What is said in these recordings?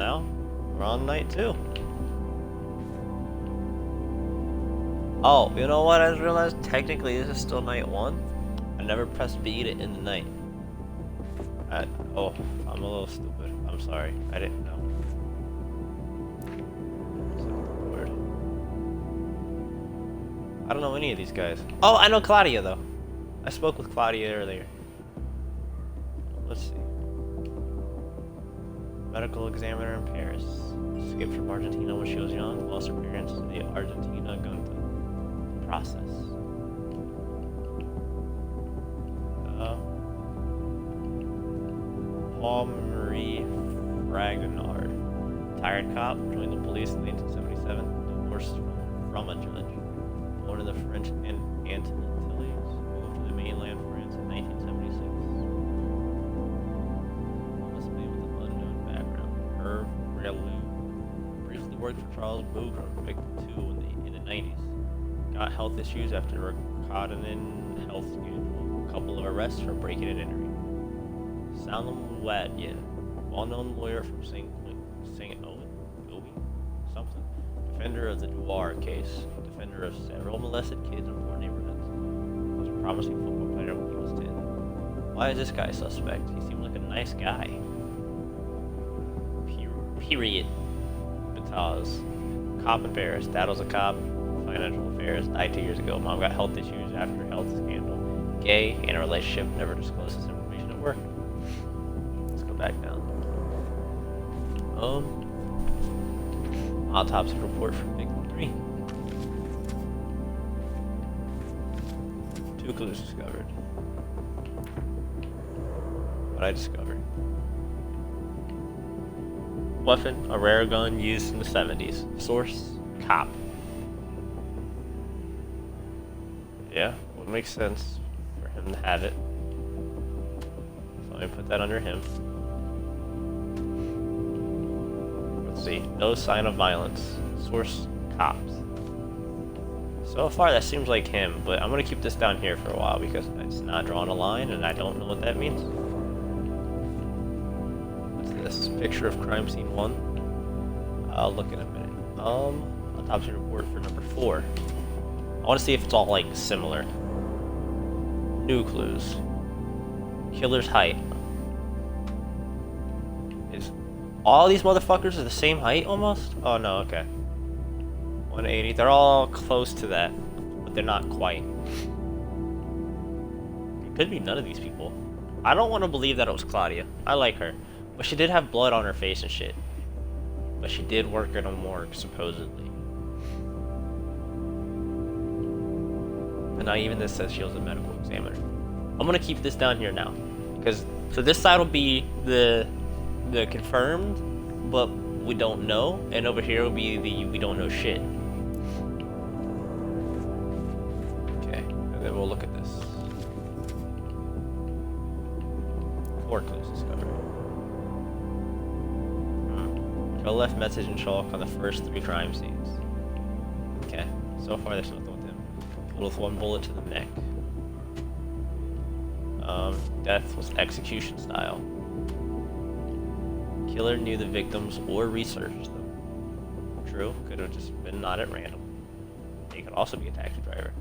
now we're on night 2. Oh, you know what? I just realized technically this is still night 1. I never pressed B to end the night. Oh, I'm a little stupid. I'm sorry. I didn't know. Weird. I don't know any of these guys. Oh, I know Claudia though. I spoke with Claudia earlier. Let's see. Medical examiner in Paris. Escaped from Argentina when she was young. Lost her parents to the Argentina gun process. Paul Marie Fragonard. Retired cop. Joined the police in 1977. Divorced from a judge. Born in the French Antilles. Moved to the mainland France in 1976. Homeless man with an unknown background. Herve Reloux. Briefly worked for Charles Bougra, Victim 2 in the 90s. Got health issues after a Cottinen health scandal. A couple of arrests for breaking and entering. Salem Wadian, well-known lawyer from St. Owen, something. Defender of the Duar case. Defender of several molested kids in poor neighborhoods. Was a promising football player when he was 10. Why is this guy suspect? He seems like a nice guy. Period. Because cop in Paris. Dad was a cop. Financial affairs. Died 2 years ago. Mom got health issues after health scandal. Gay. In a relationship. Never disclosed this information at work. Let's go back down. Autopsy report from victim 3. 2 clues discovered. What I discovered. Weapon, a rare gun used in the 70s. Source, cop. Yeah, would make sense for him to have it. So let me put that under him. Let's see, no sign of violence. Source, cops. So far that seems like him, but I'm gonna keep this down here for a while because it's not drawing a line and I don't know what that means. What's this? Picture of crime scene 1. I'll look in a minute. Autopsy report for number 4. I want to see if it's all like similar. New clues. Killer's height. Is all these motherfuckers are the same height almost? Oh no, okay. 180. They're all close to that, but they're not quite. It could be none of these people. I don't want to believe that it was Claudia. I like her, but she did have blood on her face and shit. But she did work at a morgue supposedly. And now even this says she was a medical examiner. I'm gonna keep this down here now, because so this side will be the confirmed, but we don't know, and over here will be the we don't know shit. Okay, and then we'll look at this. 4 clues discovered. Joe left message in chalk on the first 3 crime scenes. Okay, so far there's nothing with him. With 1 bullet to the neck. Death was execution style. Killer knew the victims or researched them. True, could have just been not at random. He could also be a taxi driver.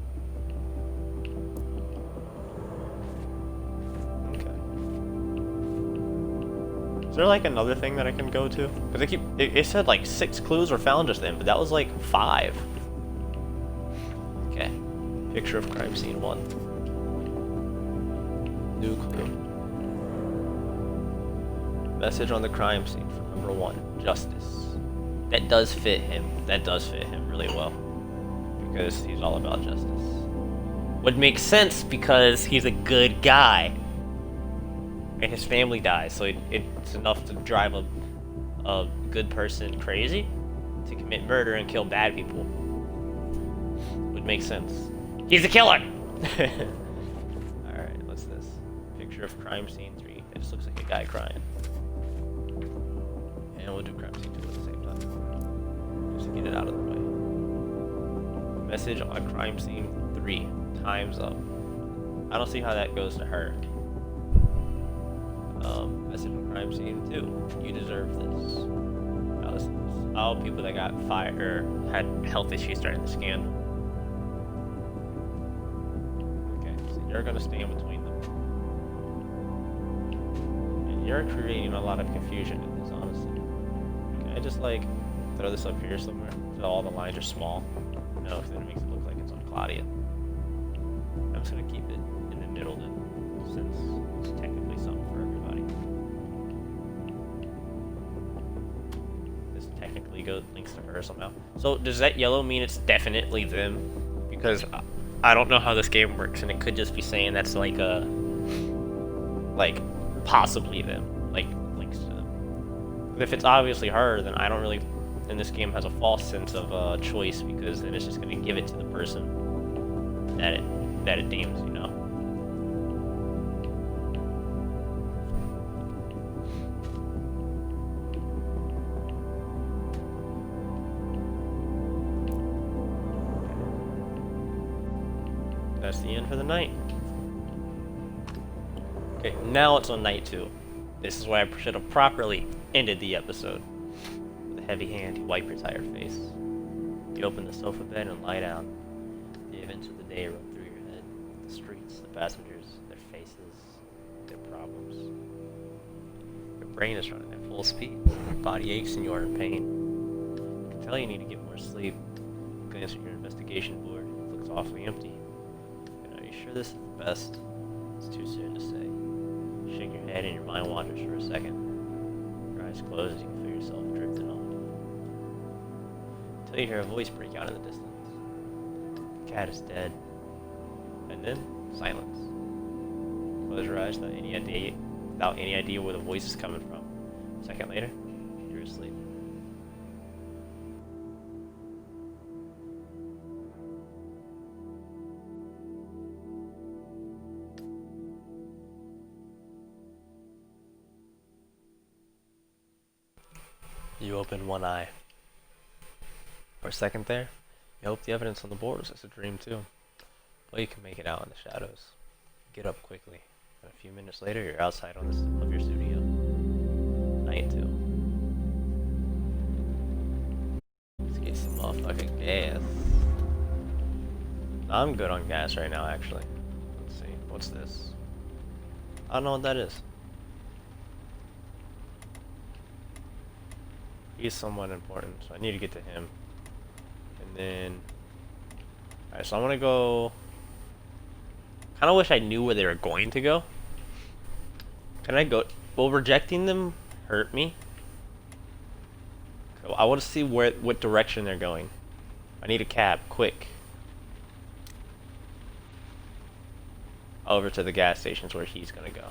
Okay. Is there like another thing that I can go to? Because it said like 6 clues were found just then, but that was like 5. Okay. Picture of crime scene 1. New clue. Message on the crime scene for number 1. Justice. That does fit him. That does fit him really well. Because he's all about justice. Would make sense because he's a good guy. And his family dies, so it's enough to drive a good person crazy to commit murder and kill bad people. Would make sense. He's a killer! Alright, what's this? Picture of crime scene 3. It just looks like a guy crying. And we'll do crime scene 2 at the same time. Just to get it out of the way. Message on crime scene 3. Time's up. I don't see how that goes to her. Message on crime scene 2. You deserve this. listeners. All people that got fired or had health issues during the scandal. Okay, so you're gonna stay in between them. And you're creating a lot of confusion in this, honestly. Can I just like throw this up here somewhere so all the lines are small? No, because then it makes it look like it's on Claudia. I'm just gonna keep it in the middle then, since it's technically something for everybody. This technically links to her somehow. So does that yellow mean it's definitely them? Because I don't know how this game works, and it could just be saying that's like a, like possibly them, like links to them. But if it's obviously her, then I don't really. Then this game has a false sense of choice, because then it's just gonna give it to the person that it deems, you know. That's the end for the night. Okay, now it's on night 2. This is why I should have properly ended the episode. With a heavy hand, you wipe your tired face. You open the sofa bed and lie down. The events of the day run through your head. The streets, the passengers, their faces, their problems. Your brain is running at full speed. Your body aches and you are in pain. You can tell you need to get more sleep. You glance at your investigation board. It looks awfully empty. Are you sure this is the best? It's too soon to say. You shake your head and your mind wanders for a second. Your eyes close as you can feel yourself drifting on. Until you hear a voice break out in the distance. The cat is dead. And then, silence. Close your eyes without any idea where the voice is coming from. A second later, you're asleep. You open one eye. For a second there, you hope the evidence on the board was just a dream too. But you can make it out in the shadows. You get up quickly, and a few minutes later you're outside of your studio. Night 2. Let's get some motherfucking gas. I'm good on gas right now, actually. Let's see, what's this? I don't know what that is. He's somewhat important, so I need to get to him. And then... Alright, so I'm gonna go... Kinda wish I knew where they were going to go. Can I go... Will rejecting them hurt me? Okay, well, I want to see what direction they're going. I need a cab, quick. Over to the gas station's where he's gonna go.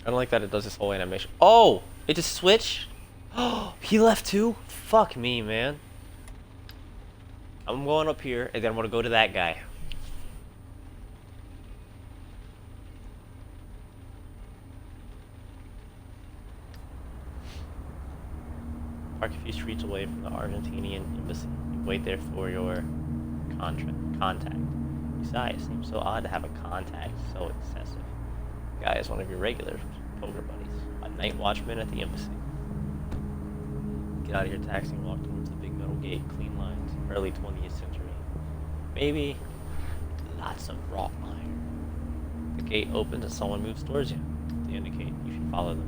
I don't like that it does this whole animation. Oh! It just switched? Oh, he left too? Fuck me, man. I'm going up here, and then I'm gonna go to that guy. Park a few streets away from the Argentinian embassy. You wait there for your contact. Besides, it seems so odd to have a contact so excessive. The guy is one of your regular poker buddies. A night watchman at the embassy. Get out of your taxi and walk towards the big metal gate. Clean lines. Early 20th century. Maybe lots of wrought iron. The gate opens and someone moves towards you. To indicate you should follow them.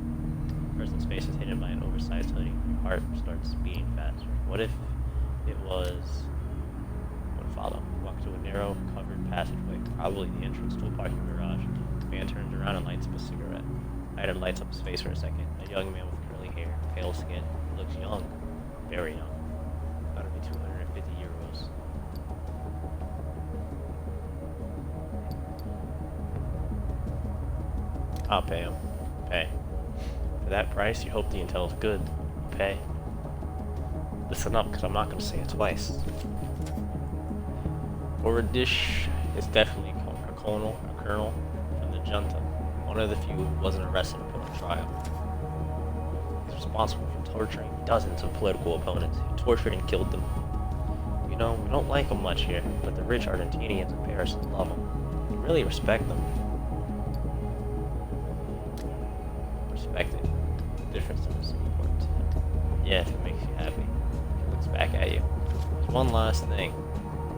The person's face is hidden by an oversized hoodie. Your heart starts beating faster. What if it was... What follow? Walk to a narrow, covered passageway. Probably the entrance to a parking garage. The man turns around and lights up a cigarette. Lighter lights up his face for a second. A young man with curly hair, pale skin. He looks young. Very young. Gotta be 250 euros. I'll pay him. Pay. For that price, you hope the intel is good. Pay. Listen up, because I'm not going to say it twice. Forward dish is definitely a colonel from the junta. One of the few who wasn't arrested and put on trial. He's responsible for torturing dozens of political opponents. He tortured and killed them. You know, we don't like him much here, but the rich Argentinians in Paris love him. We really respect them. Respect it. The difference is important to him. Yeah, if it makes you happy. He looks back at you. There's one last thing.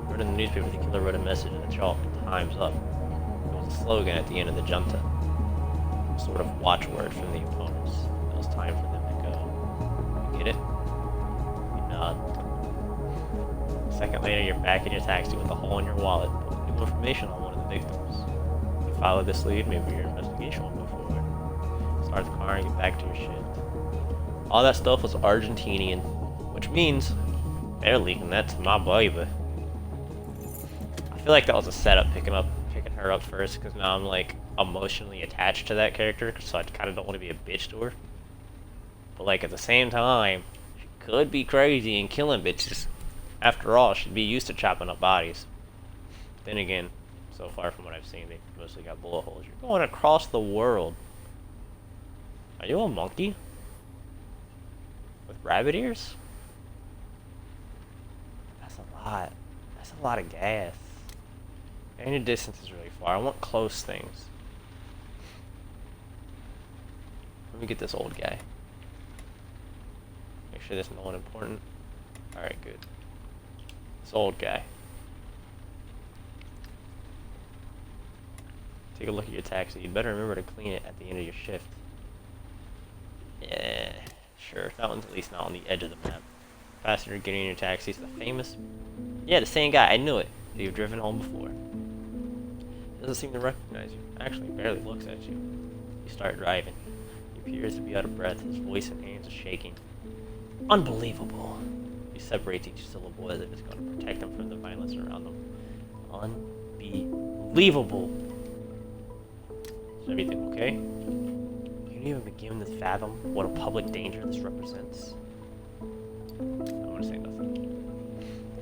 I read in the newspaper the killer wrote a message in the chalk. Time's up. It was a slogan at the end of the junta. A sort of watchword from the opponents. It was time for them to go. You get it? You nod. A second later, you're back in your taxi with a hole in your wallet, but with new information on one of the victims. You follow this lead, maybe your investigation will move forward. Start the car and get back to your shift. All that stuff was Argentinian, which means they're leaking that to my baby. I feel like that was a setup picking her up first, because now I'm like emotionally attached to that character, so I kind of don't want to be a bitch to her. But like at the same time, she could be crazy and killing bitches. After all, she'd be used to chopping up bodies. Then again, so far from what I've seen, they mostly got bullet holes. You're going across the world. Are you a monkey? With rabbit ears? That's a lot. That's a lot of gas. And your distance is really far. I want close things. Let me get this old guy. Make sure there's no one important. Alright, good. This old guy. Take a look at your taxi. You'd better remember to clean it at the end of your shift. Yeah, sure. That one's at least not on the edge of the map. Passenger getting in your taxi is the famous... Yeah, the same guy. I knew it. You've driven home before. He doesn't seem to recognize you. Actually, barely looks at you. You start driving. He appears to be out of breath. His voice and hands are shaking. Unbelievable. He separates each syllable as if it's going to protect him from the violence around them. Unbelievable. Is everything okay? Can you even begin to fathom what a public danger this represents? I'm gonna say nothing.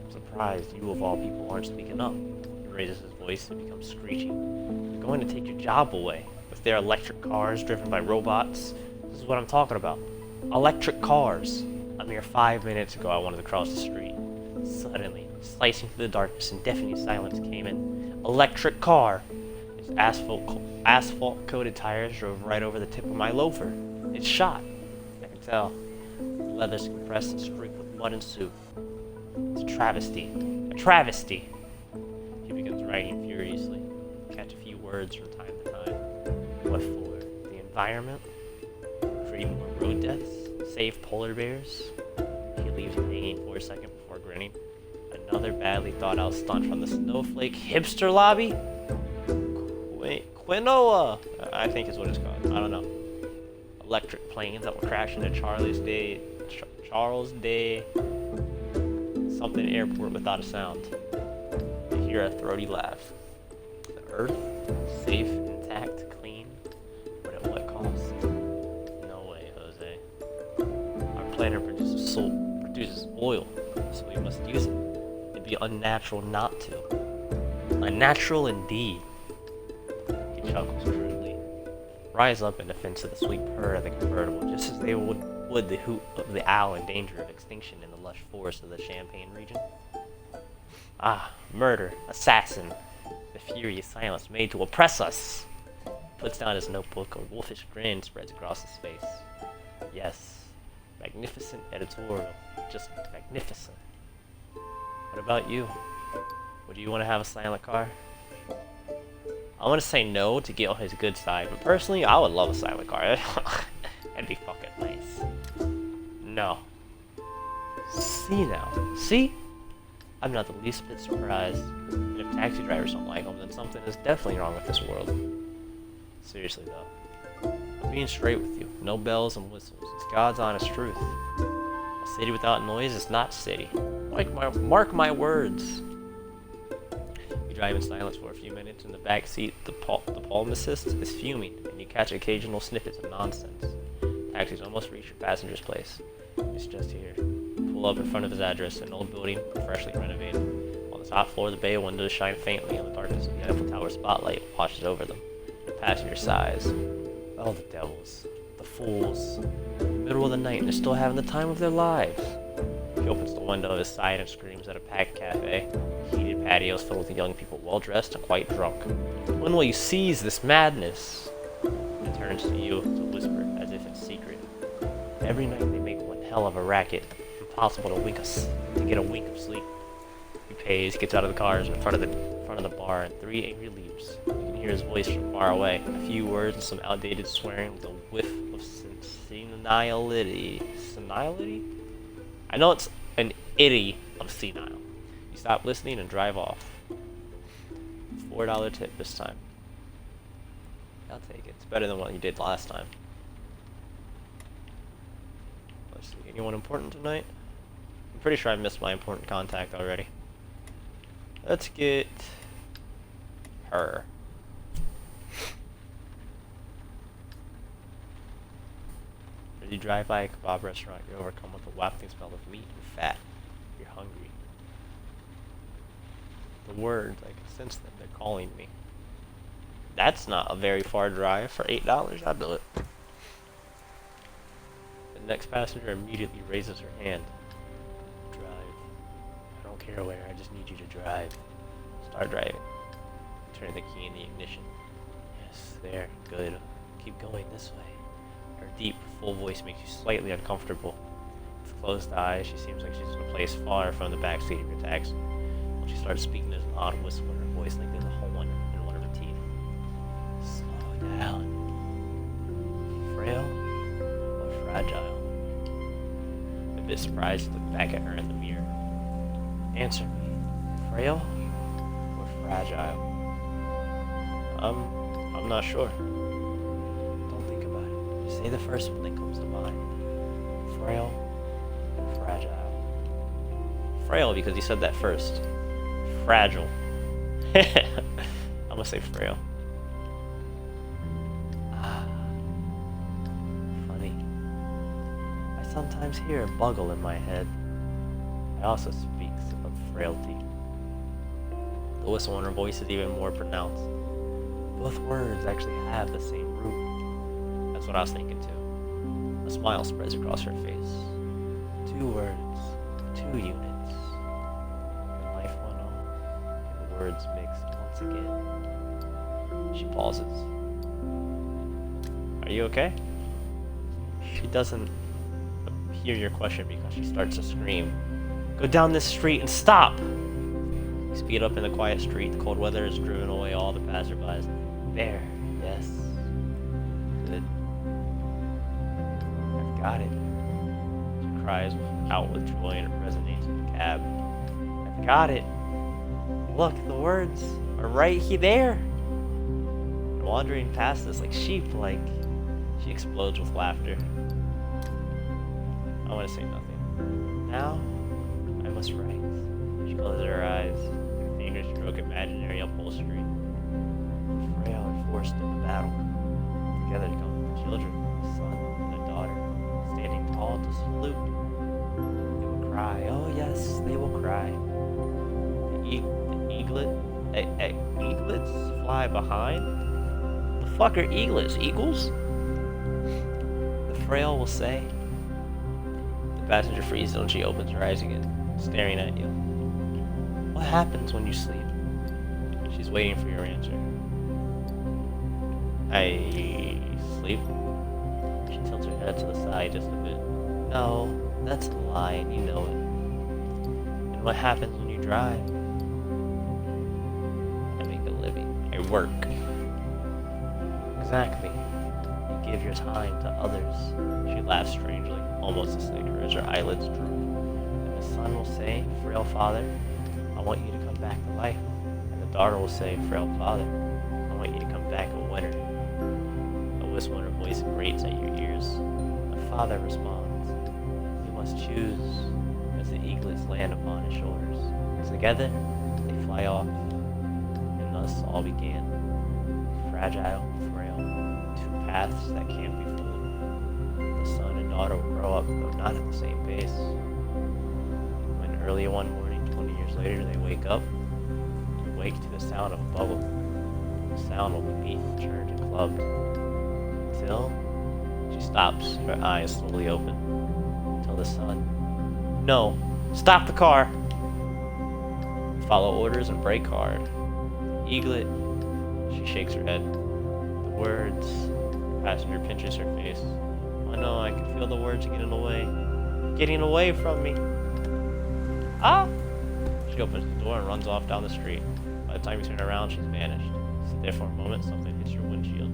I'm surprised you of all people aren't speaking up. He raises his voice and becomes screeching. They're going to take your job away. With their electric cars driven by robots. This is what I'm talking about. Electric cars. A mere 5 minutes ago I wanted to cross the street. Suddenly, slicing through the darkness and deafening silence came an electric car. Its asphalt-coated tires drove right over the tip of my loafer. It's shot. I can tell. The leather's compressed and streaked with mud and soup. It's a travesty. A travesty! He begins writing furiously. Catch a few words from time to time. What for? The environment? Create more road deaths? Save polar bears? He leaves you hanging for a second before grinning. Another badly thought out stunt from the Snowflake hipster lobby? Quinoa, I think is what it's called. I don't know. Electric planes that will crash into Charles Day something airport without a sound. You hear a throaty laugh. The Earth, safe, intact, clean, but at what cost? No way, Jose. Our planet produces oil, so we must use it. It'd be unnatural not to. Unnatural indeed. He chuckles crudely. Rise up in defense of the sweet purr of the convertible, just as they would the hoot of the owl in danger of extinction in the lush forests of the Champagne region. Ah, murder, assassin, the furious silence made to oppress us. He puts down his notebook, a wolfish grin spreads across his face. Yes, magnificent editorial, just magnificent. What about you? Would you want to have a silent car? I want to say no to get on his good side, but personally, I would love a silent car. That'd be fucking nice. No. See now. See? I'm not the least bit surprised. And if taxi drivers don't like him, then something is definitely wrong with this world. Seriously though. I'm being straight with you. No bells and whistles. It's God's honest truth. A city without noise is not city. Mark my words. You drive in silence for a few minutes. In the back seat, the pulmicist is fuming, and you catch occasional snippets of nonsense. Taxi's almost reached your passenger's place. It's just here. Pull up in front of his address, an old building, freshly renovated. On the top floor, the bay windows shine faintly, and the darkness of the Eiffel Tower spotlight washes over them. The passenger sighs. Oh, the devils. The fools. In the middle of the night, and they're still having the time of their lives. He opens the window of his side and screams at a packed cafe. Heated patios filled with young people well-dressed and quite drunk. When will you cease this madness? He turns to you to whisper, as if in secret. Every night they make one hell hell of a racket. Impossible to get a wink of sleep. He pays, gets out of the car, is in front of the bar, and 3 angry leaves. You can hear his voice from far away. A few words and some outdated swearing with a whiff of senility. Senility? I know it's an itty of senile. You stop listening and drive off. $4 tip this time. I'll take it. It's better than what you did last time. Let's see. Anyone important tonight? I'm pretty sure I missed my important contact already. Let's get her. As you drive by a kebab restaurant, you're overcome with a wafting smell of meat and fat. You're hungry. The words, I can sense them. They're calling me. That's not a very far drive. For $8, I'll do it. The next passenger immediately raises her hand. Drive. I don't care where, I just need you to drive. Start driving. Turn the key in the ignition. Yes, there. Good. Keep going this way. Her deep, full voice makes you slightly uncomfortable. With closed eyes, she seems like she's in a place far from the backseat of your taxi. When she starts speaking, there's an odd whistle in her voice, like there's a hole in one of her teeth. Slow down. Frail or fragile? A bit surprised, you look back at her in the mirror. Answer me. Frail or fragile? I'm not sure. Don't think about it. Just say the first one that comes to mind. Frail or fragile? Frail because you said that first. Fragile. I'm gonna say frail. Funny. I sometimes hear a buggle in my head. It also speaks of frailty. The whistle in her voice is even more pronounced. Both words actually have the same root. That's what I was thinking too. A smile spreads across her face. 2 words, 2 units. And life went on, and the words mixed once again. She pauses. Are you okay? She doesn't hear your question because she starts to scream. Go down this street and stop! You speed up in the quiet street. The cold weather has driven away all the passerbys. There, yes. Good. I've got it. She cries out with joy and it resonates in the cab. I've got it. Look, the words are right here. There. Wandering past us like sheep, like... She explodes with laughter. I want to say nothing. Now, I must write. She closes her eyes. Her fingers stroke imaginary upholstery. Frail and forced into battle. Together come the children, a son and a daughter, standing tall to salute. They will cry. Oh yes, they will cry. Eaglets fly behind? The fuck are eaglets? Eagles? The frail will say. The passenger freezes and she opens her eyes again, staring at you. What happens when you sleep? She's waiting for your answer. I sleep? She tilts her head to the side just a bit. No, that's a lie and you know it. And what happens when you drive? I make a living. I work. Exactly. You give your time to others. She laughs strangely, almost a snicker as her eyelids droop. And the son will say, Frail father, I want you to come back to life. And the daughter will say, Frail father, I want you to come back a winner. A whistle in her voice grates at your ears. The father responds, You must choose, as the eaglets land upon his shoulders. Together, they fly off, and thus all began. Fragile, frail, 2 paths that can't be fooled. The son and daughter will grow up, though not at the same pace. When early one morning, 20 years later, they wake up, you wake to the sound of a bubble. The sound will be beaten, churned, and clubbed. Until she stops, her eyes slowly open. Until the sun. No! Stop the car! Follow orders and brake hard. Eaglet. She shakes her head. The words. The passenger pinches her face. Oh no, I can feel the words getting away. getting away from me. Ah! She opens the door and runs off down the street. By the time you turn around, she's vanished. Sit there for a moment, something hits your windshield.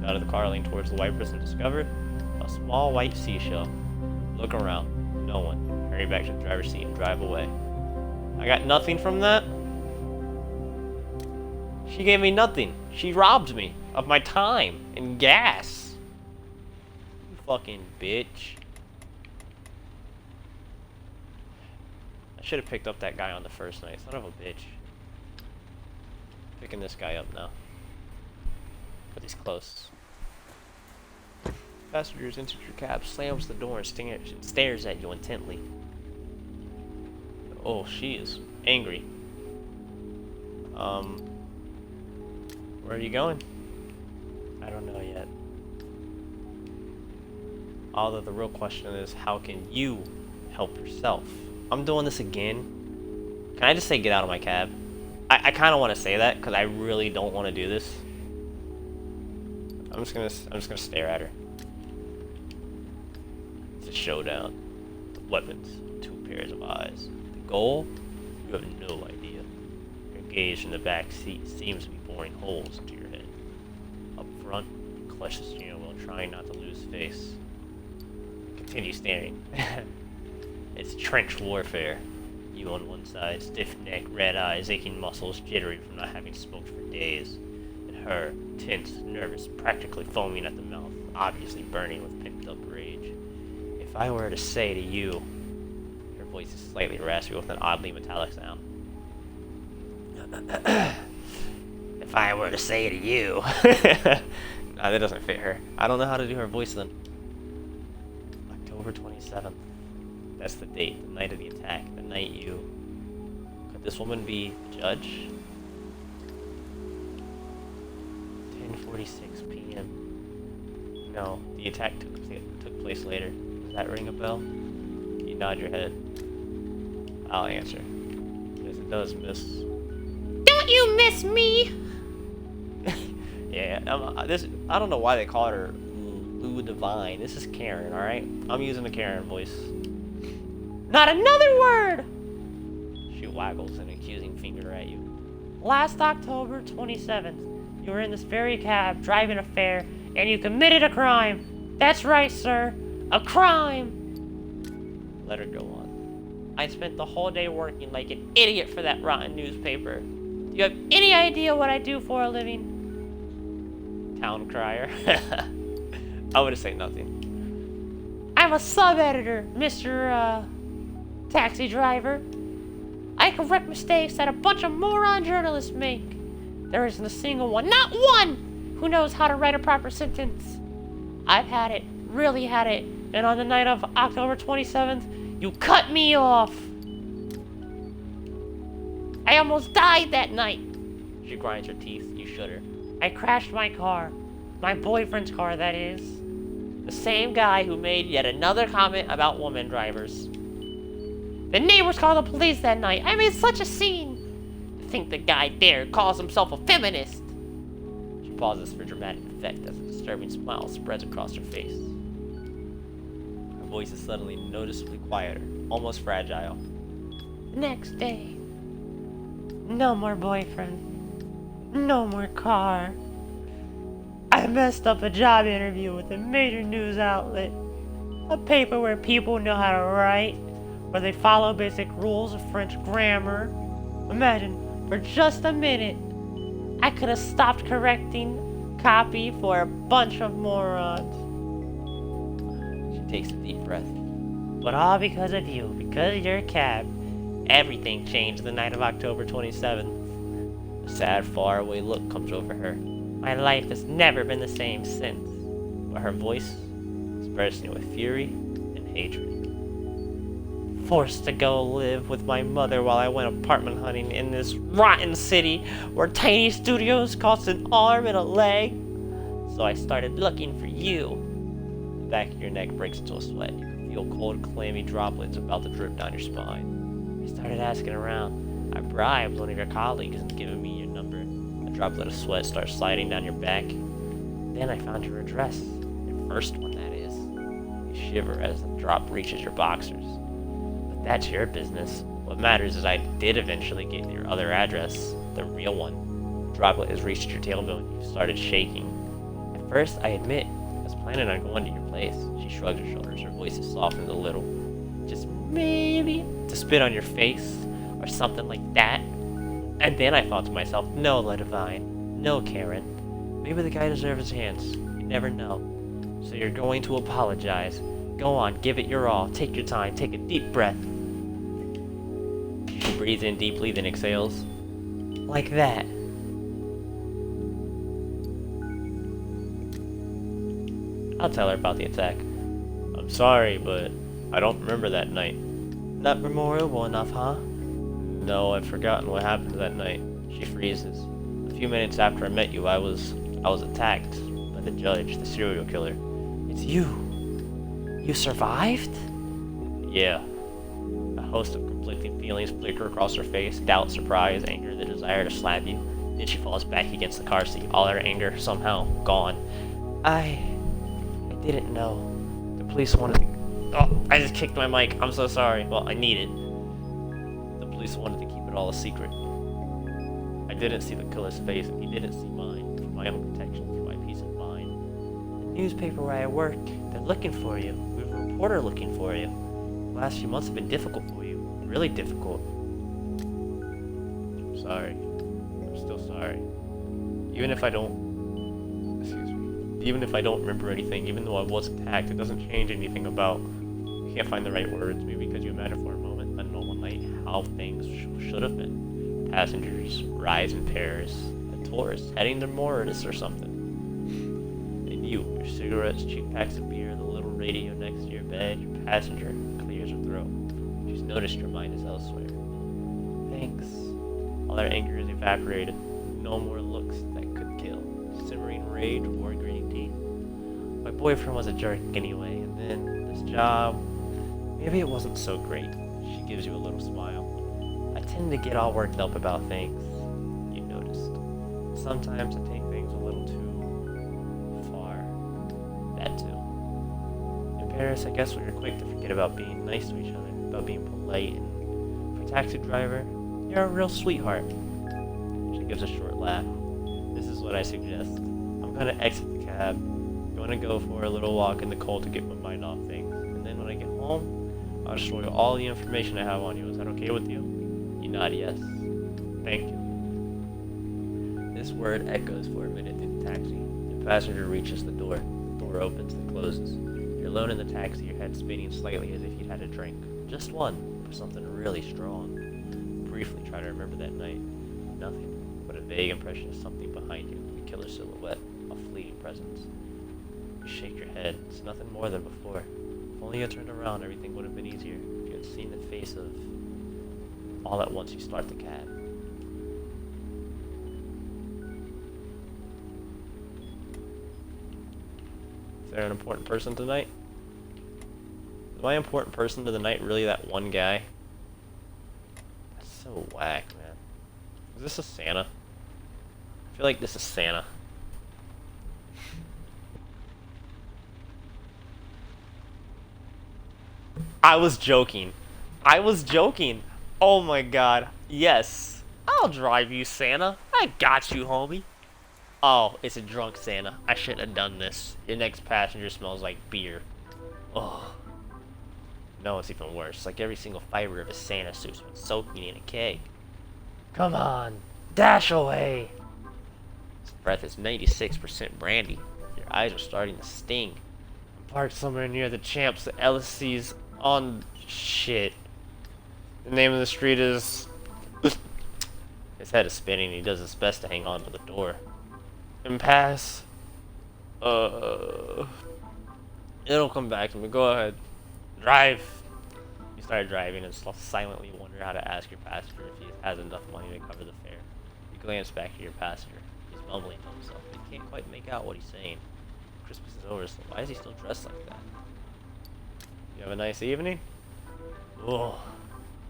Get out of the car, lean towards the wipers, and discover a small white seashell. Look around. No one. Hurry back to the driver's seat and drive away. I got nothing from that. She gave me nothing. She robbed me of my time and gas. You fucking bitch. I should have picked up that guy on the first night. Son of a bitch. Picking this guy up now. But he's close. Passengers enters your cab, slams the door, and stares at you intently. Oh, she is angry. Where are you going? I don't know yet. Although the real question is, how can you help yourself? I'm doing this again. Can I just say get out of my cab? I kind of want to say that because I really don't want to do this. I'm just gonna stare at her. It's a showdown. Weapons, 2 pairs of eyes. The goal? You have no idea. Your gaze in the back seat seems to be boring holes into your head. Up front, you clutch the steering wheel, trying not to lose face. Continue staring. It's trench warfare. You on one side, stiff neck, red eyes, aching muscles, jittery from not having smoked for days. And her, tense, nervous, practically foaming at the mouth, obviously burning with pent-up rage. If I were to say to you, her voice is slightly raspy with an oddly metallic sound. If I were to say to you... Nah, that doesn't fit her. I don't know how to do her voice then. October 27th. That's the date, the night of the attack, the night you... Could this woman be the judge? 10:46 p.m. No, the attack took place later. Does that ring a bell? You nod your head. I'll answer. Yes, it does, miss. Don't you miss me? Yeah, I don't know why they call her Lou Divine. This is Karen, alright? I'm using the Karen voice. Not another word! She waggles an accusing finger at you. Last October 27th, you were in this very cab driving a fare, and you committed a crime. That's right, sir. A crime! Let her go on. I spent the whole day working like an idiot for that rotten newspaper. Do you have any idea what I do for a living? Town crier. I would say nothing. I'm a sub-editor, Mr. Taxi driver. I correct mistakes that a bunch of moron journalists make. There isn't a single one, not one, who knows how to write a proper sentence. I've had it, really had it, and on the night of October 27th, you cut me off. I almost died that night. She grinds her teeth. You shudder. I crashed my car. My boyfriend's car, that is. The same guy who made yet another comment about woman drivers. The neighbors called the police that night. I made such a scene. To think the guy there calls himself a feminist. She pauses for dramatic effect as a disturbing smile spreads across her face. Her voice is suddenly noticeably quieter, almost fragile. The next day. No more boyfriend. No more car. I messed up a job interview with a major news outlet. A paper where people know how to write, where they follow basic rules of French grammar. Imagine, for just a minute, I could have stopped correcting copy for a bunch of morons. She takes a deep breath. But all because of you, because of your cab. Everything changed the night of October 27th. A sad, faraway look comes over her. My life has never been the same since. But her voice is bursting with fury and hatred. Forced to go live with my mother while I went apartment hunting in this rotten city where tiny studios cost an arm and a leg. So I started looking for you. The back of your neck breaks into a sweat. You can feel cold, clammy droplets about to drip down your spine. I started asking around. I bribed one of your colleagues into giving me your number. A droplet of sweat starts sliding down your back. Then I found your address. Your first one, that is. You shiver as the drop reaches your boxers. But that's your business. What matters is I did eventually get your other address, the real one. The droplet has reached your tailbone and you started shaking. At first, I admit, I was planning on going to your place. She shrugs her shoulders, her voice is softened a little. Just maybe to spit on your face, or something like that. And then I thought to myself, no, Ledivine, no, Karen. Maybe the guy deserves his hands. You never know. So you're going to apologize. Go on, give it your all. Take your time, take a deep breath. She breathes in deeply, then exhales. Like that. I'll tell her about the attack. I'm sorry, but I don't remember that night. Not memorable enough, huh? No, I've forgotten what happened that night. She freezes. A few minutes after I met you, I was attacked by the judge, the serial killer. It's you. You survived? Yeah. A host of conflicting feelings flicker across her face. Doubt, surprise, anger, the desire to slap you. Then she falls back against the car seat, all her anger somehow gone. I didn't know. The police wanted to... Oh, I just kicked my mic. I'm so sorry. Well, I need it. The police wanted to keep it all a secret. I didn't see the killer's face, and he didn't see mine. For my own protection, for my peace of mind. The newspaper where I work, they're looking for you. We have a reporter looking for you. The last few months have been difficult for you. Really difficult. I'm sorry. I'm still sorry. Even if I don't... Excuse me. Even if I don't remember anything, even though I was attacked, it doesn't change anything about... You can't find the right words, maybe because you imagine for a moment, a normal night, how things should have been. Passengers rise in pairs, a tourist heading to Mauritius or something. And you, your cigarettes, cheap packs of beer, the little radio next to your bed, your passenger clears her throat. She's noticed your mind is elsewhere. Thanks. All their anger is evaporated. No more looks that could kill. Simmering rage or gritting teeth. My boyfriend was a jerk anyway, and then this job... Maybe it wasn't so great. She gives you a little smile. I tend to get all worked up about things. You noticed. Sometimes I take things a little too far. That too. In Paris, I guess we were quick to forget about being nice to each other, about being polite, and for a taxi driver, you're a real sweetheart. She gives a short laugh. This is what I suggest. I'm gonna exit the cab. I'm gonna go for a little walk in the cold to get my mind off things. And then when I get home, I'll show you all the information I have on you. Is that okay with you? You nod yes. Thank you. This word echoes for a minute in the taxi. The passenger reaches the door. The door opens and closes. You're alone in the taxi, your head spinning slightly as if you'd had a drink. Just one, but something really strong. Briefly try to remember that night. Nothing, but a vague impression of something behind you. A killer silhouette, a fleeting presence. You shake your head. It's nothing more than before. If only you had turned around, everything would have been easier. If you had seen the face of... All at once you start the cab. Is there an important person tonight? Is my important person to the night really that one guy? That's so whack, man. Is this a Santa? I feel like this is Santa. I was joking. I was joking. Oh my god. Yes. I'll drive you, Santa. I got you, homie. Oh, it's a drunk Santa. I shouldn't have done this. Your next passenger smells like beer. Oh. No, it's even worse. Like every single fiber of his Santa suit's been soaking in a keg. Come on. Dash away. His breath is 96% brandy. Your eyes are starting to sting. I'm parked somewhere near the Champs Elysees on... Shit. The name of the street is... His head is spinning and he does his best to hang on to the door. Impasse. It'll come back to me. Go ahead. Drive. You start driving and silently wonder how to ask your passenger if he has enough money to cover the fare. You glance back at your passenger. He's mumbling to himself. He can't quite make out what he's saying. Christmas is over, so why is he still dressed like that? You have a nice evening? Oh,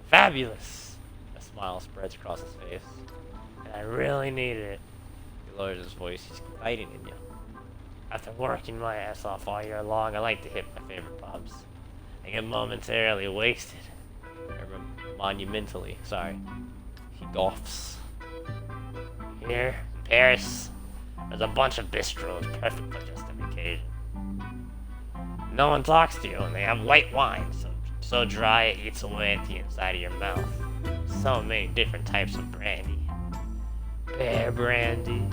fabulous! A smile spreads across his face. And I really needed it. He lowers his voice. He's confiding in you. After working my ass off all year long, I like to hit my favorite pubs. I get momentarily wasted. Monumentally, sorry. He golfs. Here, in Paris, there's a bunch of bistros perfect for just an occasion. No one talks to you, and they have white wine, so dry it eats away at the inside of your mouth. So many different types of brandy. Bear brandy,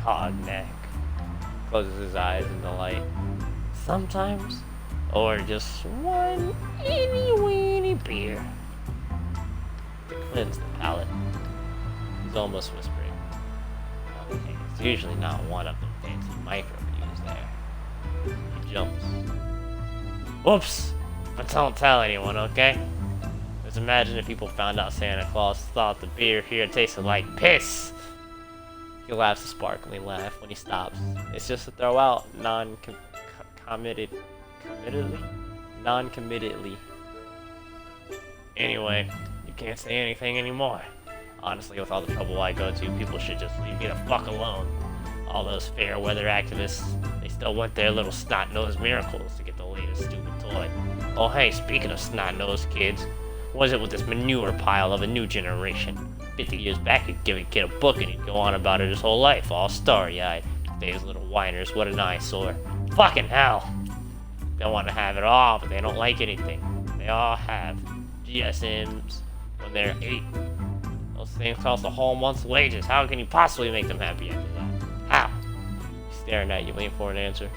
cognac, Closes his eyes in the light. sometimes, or just one itty-weeny beer. To cleanse the palate. He's almost whispering. Okay, it's usually not one of them fancy microbrews there. He jumps. Whoops! But don't tell anyone, okay? Just imagine if people found out Santa Claus thought the beer here tasted like piss! He laughs a sparkling laugh when he stops. It's just to throw out non-committedly. Anyway, you can't say anything anymore. Honestly, with all the trouble I go to, people should just leave me the fuck alone. All those fair weather activists, they still want their little snot-nosed miracles to get the latest stupid toy. Oh hey, speaking of snot-nosed kids, what is it with this manure pile of a new generation? 50 years back, you'd give a kid a book and he'd go on about it his whole life, all starry-eyed. Today's little whiners, what an eyesore. Fucking hell! They want to have it all, but they don't like anything. They all have GSMs when they're 8. Those things cost a whole month's wages. How can you possibly make them happy after that? How? He's staring at you, waiting for an answer.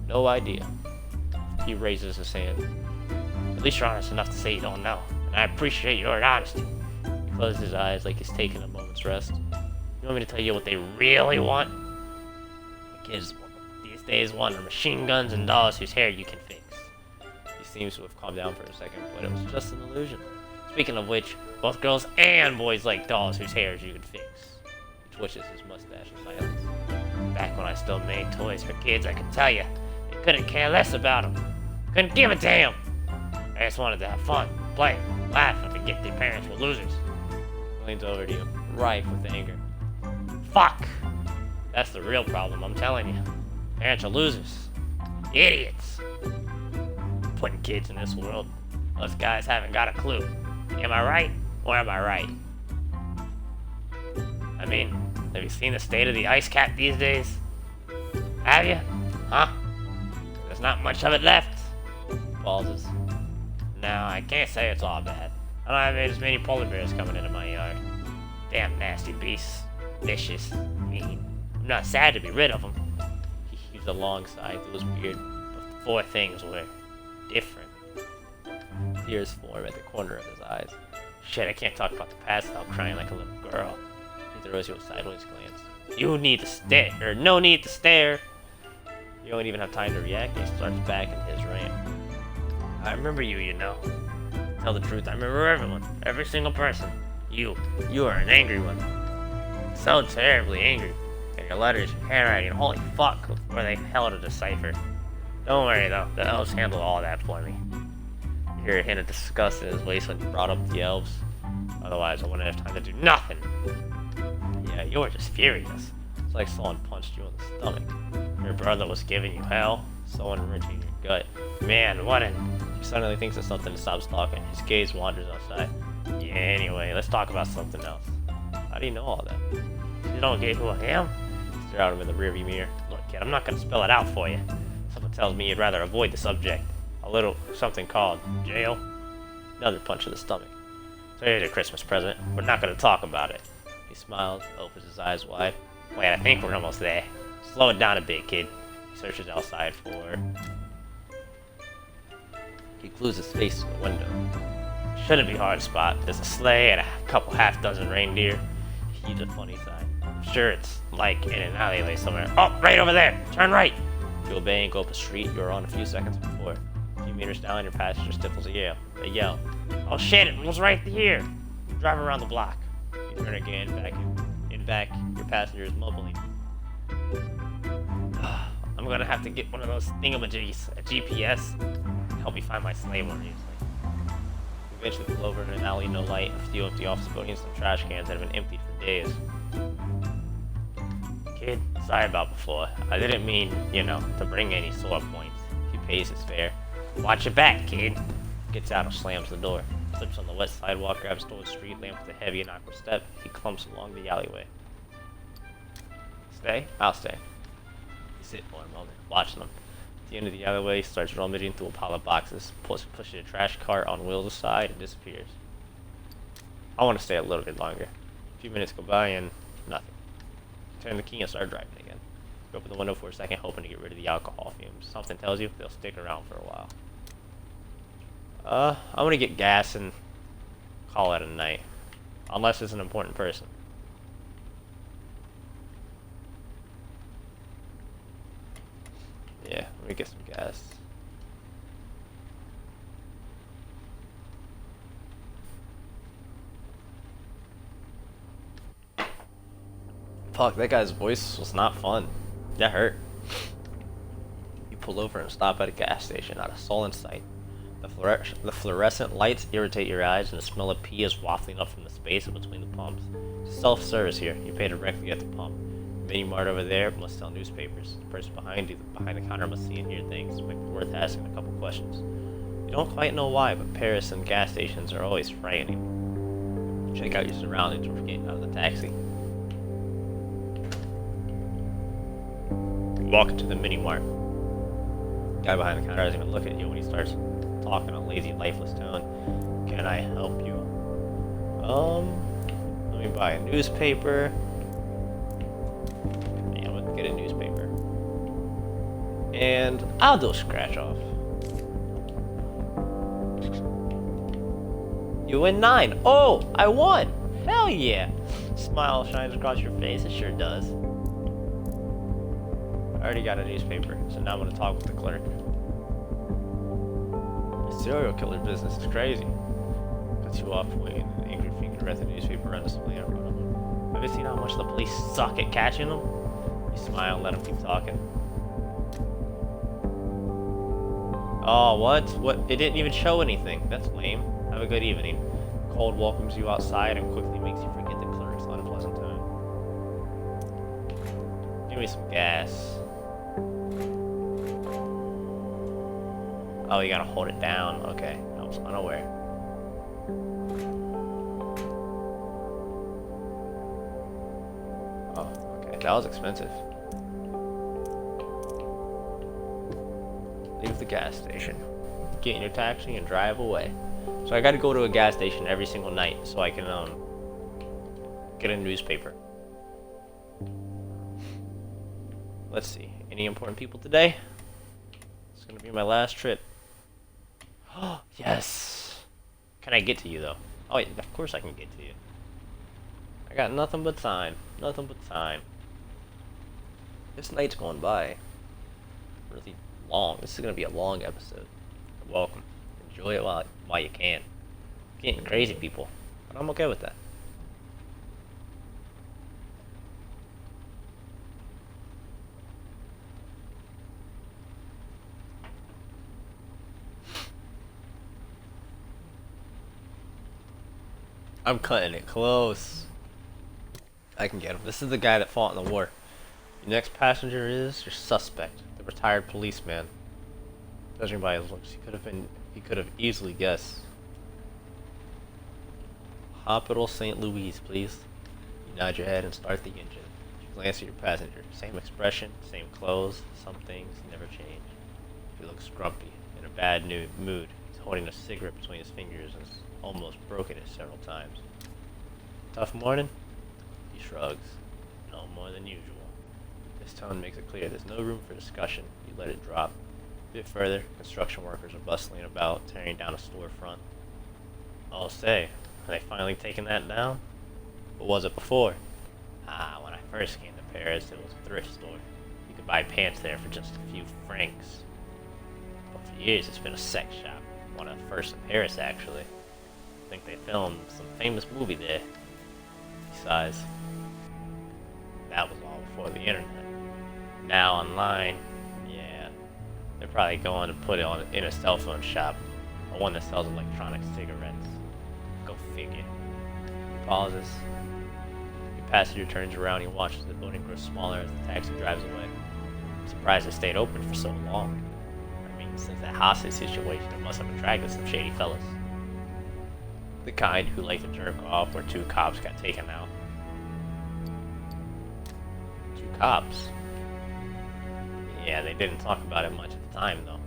No idea. He raises his hand. At least you're honest enough to say you don't know, and I appreciate your honesty. He closes his eyes like he's taking a moment's rest. You want me to tell you what they really want? The kids these days want machine guns and dolls whose hair you can fix. He seems to have calmed down for a second, but it was just an illusion. Speaking of which, both girls and boys like dolls whose hairs you can fix. He twitches his mustache in silence. Back when I still made toys for kids, I could tell you, they couldn't care less about them. Couldn't give a damn. I just wanted to have fun, play, laugh, and forget their parents were losers. He leans over to you, ripe with anger. Fuck! That's the real problem, I'm telling you. Parents are losers. Idiots. Putting kids in this world. Those guys haven't got a clue. Am I right, or am I right? I mean, have you seen the state of the ice cap these days? Have you? Huh? There's not much of it left. Pauses. No, I can't say it's all bad. I don't have as many polar bears coming into my yard. Damn nasty beasts. Vicious. Mean. I'm not sad to be rid of them. He heaves a long sigh through his beard. But the 4 things were different. Tears form at the corner of his eyes. Shit, I can't talk about the past without crying like a little girl. He throws you a sideways glance. You need to stare, or no need to stare. You don't even have time to react, and he starts back in his rant. I remember you, you know. Tell the truth, I remember everyone. Every single person. You are an angry one. So terribly angry. And your letters, your handwriting, holy fuck, were they hell to decipher. Don't worry though, the elves handle all that for me. You hear a hint of disgust in his voice when he brought up the elves. Otherwise, I wouldn't have time to do nothing. Yeah, you were just furious. It's like someone punched you in the stomach. Your brother was giving you hell. Someone wrenching your gut. Man, what an... He suddenly thinks of something and stops talking. His gaze wanders outside. Yeah, anyway, let's talk about something else. How do you know all that? You don't get who I am? Stare out him in the rearview mirror. Look, kid, I'm not gonna spell it out for you. Something tells me you'd rather avoid the subject. A little something called jail. Another punch in the stomach. So here's your Christmas present. We're not gonna talk about it. He smiles, opens his eyes wide. Wait, I think we're almost there. Slow it down a bit, kid. He searches outside for... He glues his face to the window. Shouldn't be hard to spot. There's a sleigh and a couple half-dozen reindeer. He heaves a funny sigh. I'm sure it's like in an alleyway somewhere. Oh, right over there! Turn right! You obey and go up a street you were on a few seconds before. A few meters down, your passenger stifles a yell. Oh shit, it was right here! You drive around the block. You turn again, back, your passenger is mumbling. I'm gonna have to get one of those thingamajigs, a GPS, to help me find my sleigh more easily. You eventually pull over in an alley, no light, a few empty office buildings, and some trash cans that have been emptied for days. Kid, Sorry about before. I didn't mean, to bring any sore points. He pays his fare. Watch your back, kid. Gets out and slams the door. Slips on the wet sidewalk, grabs towards the street lamp with a heavy and awkward step. He clumps along the alleyway. Stay? I'll stay. He sits for a moment, watching them. At the end of the alleyway, he starts rummaging through a pile of boxes, pushes a trash cart on wheels aside, and disappears. I want to stay a little bit longer. A few minutes go by and nothing. Turn the key and start driving again. Open the window for a second, hoping to get rid of the alcohol fumes. Something tells you they'll stick around for a while. I'm gonna get gas and call it a night. Unless it's an important person. Yeah, let me get some gas. Fuck, that guy's voice was not fun. That hurt. You pull over and stop at a gas station, not a soul in sight. The fluorescent lights irritate your eyes, and the smell of pee is wafting up from the space in between the pumps. It's self-service here. You pay directly at the pump. The mini mart over there must sell newspapers. The person behind the counter must see and hear things. It might be worth asking a couple questions. You don't quite know why, but Paris and gas stations are always frightening. Check out your surroundings before getting out of the taxi. You walk into the mini mart. The guy behind the counter doesn't even look at you when he starts talking in a lazy, lifeless tone. Can I help you? Let me buy a newspaper. Yeah, let's get a newspaper. And I'll do a scratch off. You win 9. Oh, I won. Hell yeah. Smile shines across your face. It sure does. I already got a newspaper, so now I'm going to talk with the clerk. The serial killer business is crazy. Cuts you off pointing an angry finger at the newspaper on display in front of him. Have you seen how much the police suck at catching them? You smile and let him keep talking. Oh, what? What? It didn't even show anything. That's lame. Have a good evening. Cold welcomes you outside and quickly makes you forget the clerk's unpleasant tone. Give me some gas. Oh, you gotta hold it down. Okay, I was unaware. Oh, okay, that was expensive. Leave the gas station. Get in your taxi and drive away. So I gotta go to a gas station every single night so I can get a newspaper. Let's see. Any important people today? It's gonna be my last trip. Oh, yes. Can I get to you though? Oh, yeah, of course I can get to you. I got nothing but time. Nothing but time. This night's going by really long. This is gonna be a long episode. You're welcome. Enjoy it while you can. It's getting crazy, people, but I'm okay with that. I'm cutting it close. I can get him. This is the guy that fought in the war. Your next passenger is your suspect, the retired policeman. Judging by his looks, he could have easily guessed. Hospital St. Louis, please. You nod your head and start the engine. You glance at your passenger. Same expression, same clothes. Some things never change. He looks grumpy, in a bad mood. He's holding a cigarette between his fingers and has almost broken it several times. Tough morning? He shrugs. No more than usual. His tone makes it clear there's no room for discussion. You let it drop. A bit further, construction workers are bustling about, tearing down a storefront. I'll say, are they finally taking that down? What was it before? Ah, when I first came to Paris, it was a thrift store. You could buy pants there for just a few francs. But for years, it's been a sex shop. One of the first in Paris, actually. I think they filmed some famous movie there. He sighs. That was all before the internet. Now online, yeah, they're probably going to put it in a cell phone shop, or one that sells electronic cigarettes. Go figure. He pauses. You The passenger turns around and watches the building grow smaller as the taxi drives away. I'm surprised it stayed open for so long. I mean, since that hostage situation, it must have attracted some shady fellas. The kind who like to jerk off where 2 cops got taken out. 2 cops? Yeah, they didn't talk about it much at the time, though.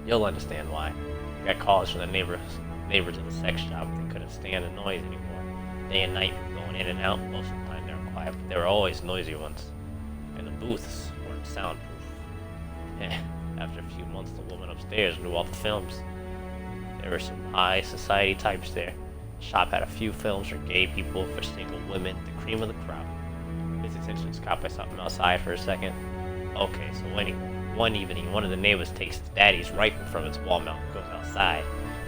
You'll understand why. We got calls from the neighbors of the sex shop. They couldn't stand the noise anymore. Day and night, going in and out. Most of the time they were quiet, but there were always noisy ones. And the booths weren't soundproof. After a few months, the woman upstairs knew all the films. There were some high society types there. The shop had a few films for gay people, for single women, the cream of the crop. His attention was caught by something outside for a second. Okay, so one evening, one of the neighbors takes his daddy's rifle from its wall mount and goes outside,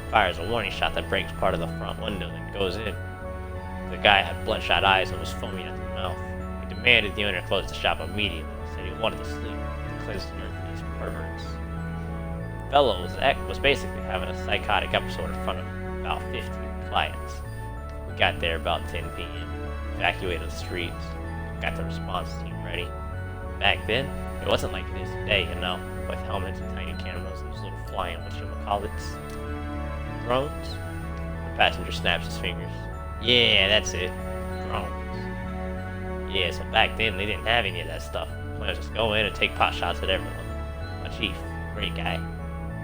fires a warning shot that breaks part of the front window, then goes in. The guy had bloodshot eyes and was foaming at the mouth. He demanded the owner close the shop immediately, said he wanted to sleep, to cleanse the earth from these perverts. The fellow was basically having a psychotic episode in front of about 15 clients. We got there about 10 p.m., evacuated the streets, got the response team ready. Back then, it wasn't like it is today, you know, with helmets and tiny cameras and those little flying whatchamacallits. Drones? The passenger snaps his fingers. Yeah, that's it. Drones. Yeah, so back then they didn't have any of that stuff. Players just go in and take pot shots at everyone. My chief, great guy,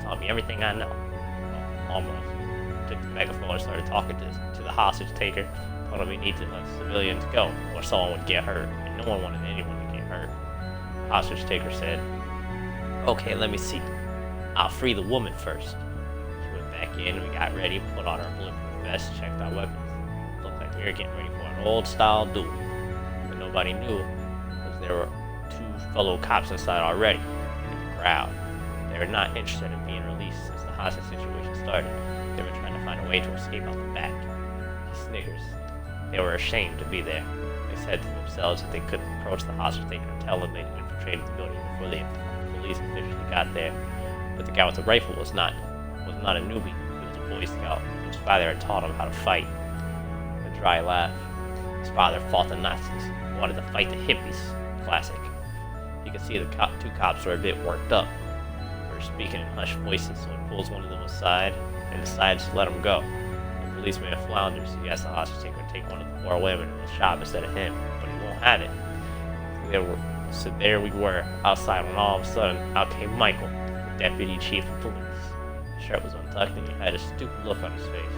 taught me everything I know. Well, almost. Took the megaphone and started talking to the hostage taker. Told him we need to let civilians go, or someone would get hurt, and no one wanted anyone to get hurt. The hostage taker said, "Okay, let me see. I'll free the woman first." We went back in, we got ready, put on our bulletproof vests, checked our weapons. Looked like we were getting ready for an old-style duel. But nobody knew, because there were 2 fellow cops inside already, in the crowd. They were not interested in being released since the hostage situation started. They were trying to find a way to escape out the back. He snickers. They were ashamed to be there. They said to themselves that they couldn't approach the hostage taker and tell them they had infiltrated the building before the police officially got there. But the guy with the rifle was not a newbie. He was a Boy Scout. His father had taught him how to fight. A dry laugh. His father fought the Nazis. Wanted to fight the hippies. Classic. You could see the 2 cops were a bit worked up. They were speaking in hushed voices, so he pulls one of them aside and decides to let him go. The policeman flounders. He asks the hostage taker to take one of the 4 women in the shop instead of him, but he won't have it. So there we were, outside, when all of a sudden, out came Michael, the deputy chief of police. His shirt was untucked and he had a stupid look on his face.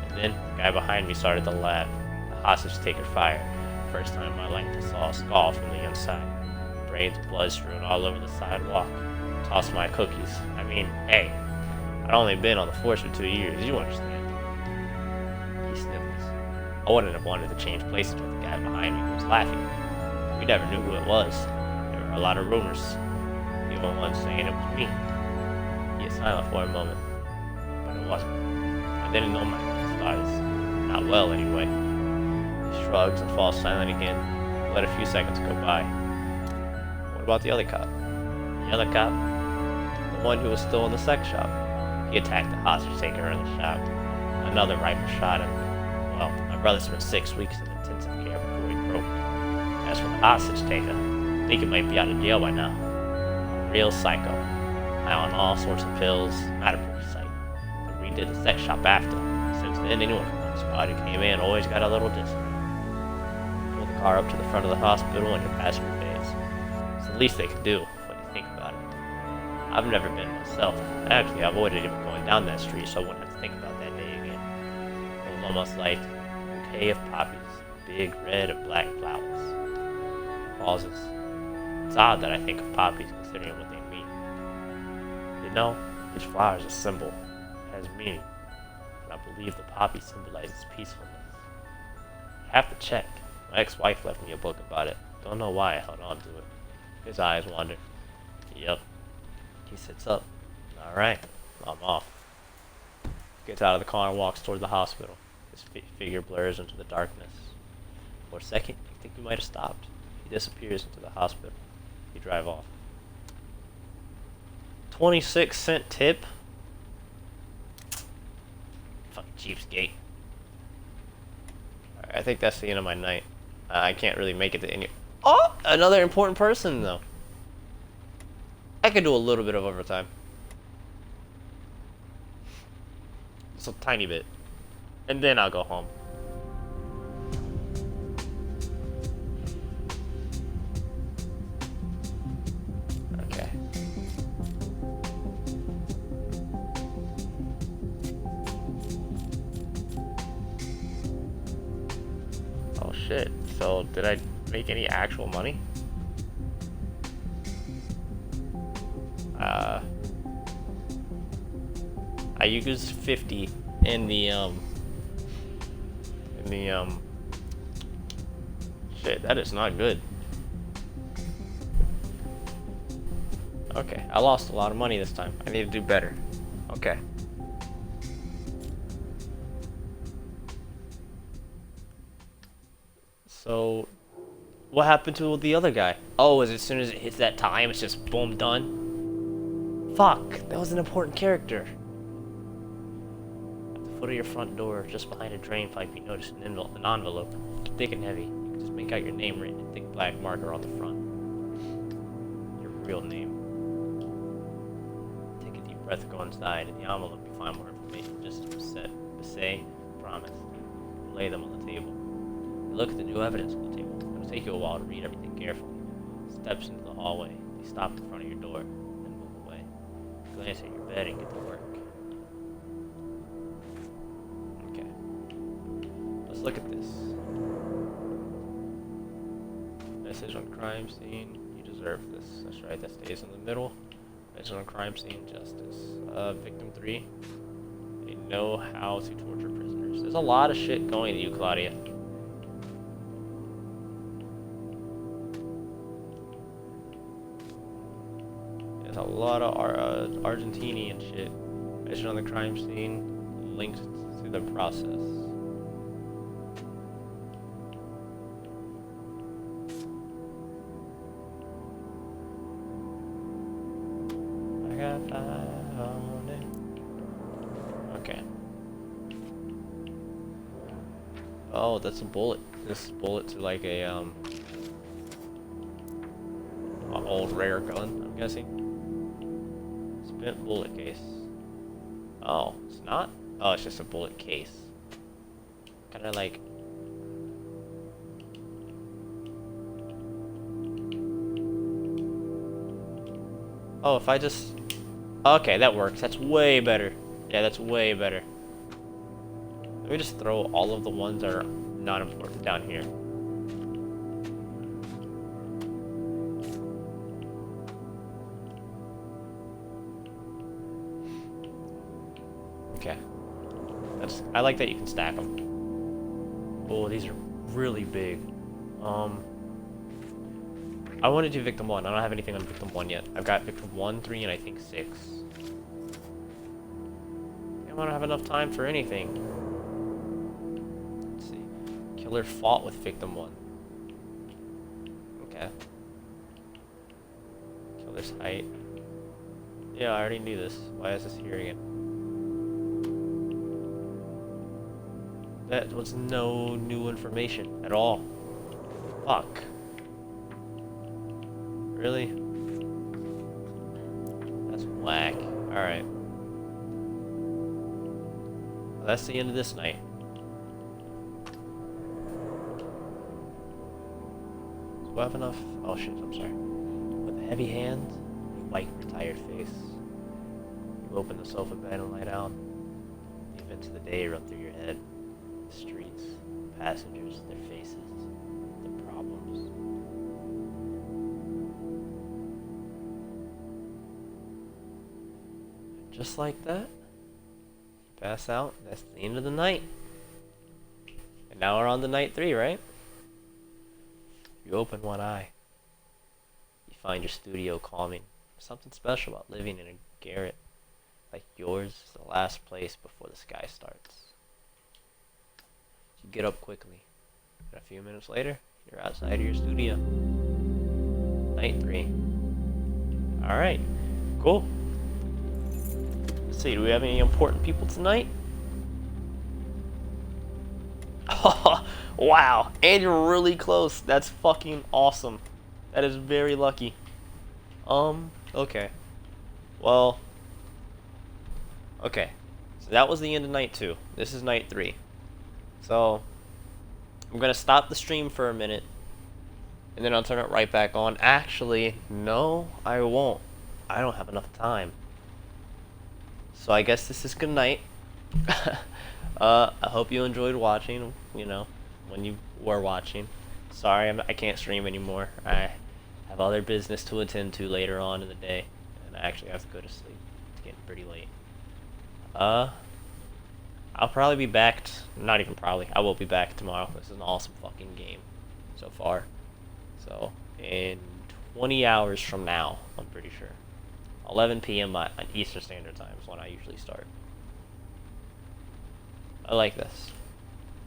And then, the guy behind me started to laugh. The hostage taker fired. First time in my life I saw a skull from the inside. Brains, blood strewn all over the sidewalk. Tossed my cookies. I mean, hey, I'd only been on the force for 2 years, you understand. He sniffles. I wouldn't have wanted to change places with the guy behind me who was laughing. We never knew who it was. There were a lot of rumors. Even one saying it was me. He is silent for a moment, but it wasn't. I didn't know my stars. Not well, anyway. He shrugs and falls silent again. Let a few seconds go by. What about the other cop? The other cop? The one who was still in the sex shop. He attacked the hostage taker in the shop. Another rifle shot him. Well, my brother spent 6 weeks in intensive care before he broke. As for the hostage taker, I think he might be out of jail by now. A real psycho. High on all sorts of pills, not a pretty sight. They redid the sex shop after. Since then, anyone from the squad who came in always got a little discipline. Pull the car up to the front of the hospital and your passenger pays. It's the least they could do when you think about it. I've never been myself. Actually, I avoided even going down that street so I wouldn't have to think about that day again. It was almost like a bouquet of poppies, big red and black flowers. Pauses. It's odd that I think of poppies considering what they mean. You know, each flower is a symbol, has meaning, and I believe the poppy symbolizes peacefulness. I have to check. My ex-wife left me a book about it. Don't know why I held on to it. His eyes wander. Yep. He sits up. Alright, I'm off. Gets out of the car and walks toward the hospital. His figure blurs into the darkness. For a second, you think he might have stopped. He disappears into the hospital. You drive off. 26-cent tip? Fucking cheapskate. Alright, I think that's the end of my night. I can't really make it to any. Oh, another important person though. I could do a little bit of overtime. Just a tiny bit. And then I'll go home. Okay. Oh shit. So did I make any actual money? I used 50 in the shit, that is not good. Okay, I lost a lot of money this time. I need to do better. Okay. So, what happened to the other guy? Oh, as soon as it hits that time, it's just boom, done? Fuck, that was an important character. At the foot of your front door, just behind a drain pipe, you notice an envelope, thick and heavy. You can just make out your name written in thick black marker on the front. Your real name. Take a deep breath, go inside. In the envelope, you find more information. Just say, promise. Lay them on the table. You look at the new evidence on the table. It'll take you a while to read everything carefully. Steps into the hallway. You stop in front of your door, then move away. Glance at your bed and get to work. Okay. Let's look at this. Message on crime scene. You deserve this. That's right, that stays in the middle. Message on crime scene, justice. Victim 3. They know how to torture prisoners. There's a lot of shit going to you, Claudia. There's a lot of Argentinian shit. Message on the crime scene, linked to the process. Okay. Oh, that's a bullet. This bullet to like a an old rare gun, I'm guessing. Spent bullet case. Oh, it's not? Oh, it's just a bullet case. Kinda like... Oh, if I just... Okay, that works. That's way better. Yeah, that's way better. Let me just throw all of the ones that are not important down here. Okay. I like that you can stack them. Oh, these are really big. I want to do Victim 1. I don't have anything on Victim 1 yet. I've got Victim 1, 3, and I think 6. I don't have enough time for anything. Let's see. Killer fought with Victim 1. Okay. Killer's height. Yeah, I already knew this. Why is this here again? That was no new information at all. Fuck. Really? That's whack. Alright. Well, that's the end of this night. Do I have enough? Oh shit, I'm sorry. With a heavy hand, you wipe your tired face. You open the sofa bed and lie down. The events of the day run through your head. The streets, the passengers, their faces, the problems. Just like that, pass out. That's the end of the night. And now we're on to night 3, right? You open one eye. You find your studio calming. There's something special about living in a garret like yours is the last place before the sky starts. You get up quickly. And a few minutes later, you're outside of your studio. Night 3. Alright, cool. Let's see, do we have any important people tonight? Wow, and you're really close. That's fucking awesome. That is very lucky. Okay. Well, okay. So that was the end of night 2. This is night 3. So, I'm gonna stop the stream for a minute, and then I'll turn it right back on. Actually, no, I won't. I don't have enough time. So I guess this is good night. I hope you enjoyed watching, you know, when you were watching. Sorry, I can't stream anymore. I have other business to attend to later on in the day, and I actually have to go to sleep. It's getting pretty late. I'll probably be back, not even probably, I will be back tomorrow. This is an awesome fucking game so far. So, in 20 hours from now, I'm pretty sure. 11 p.m. on Eastern Standard Time is when I usually start. I like this.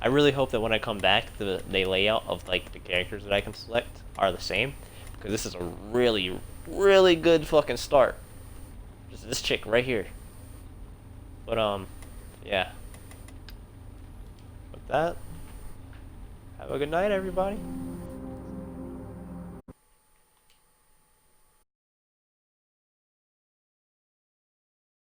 I really hope that when I come back, the layout of like the characters that I can select are the same, because this is a really, really good fucking start. Just this chick right here. But yeah. With that, have a good night, everybody.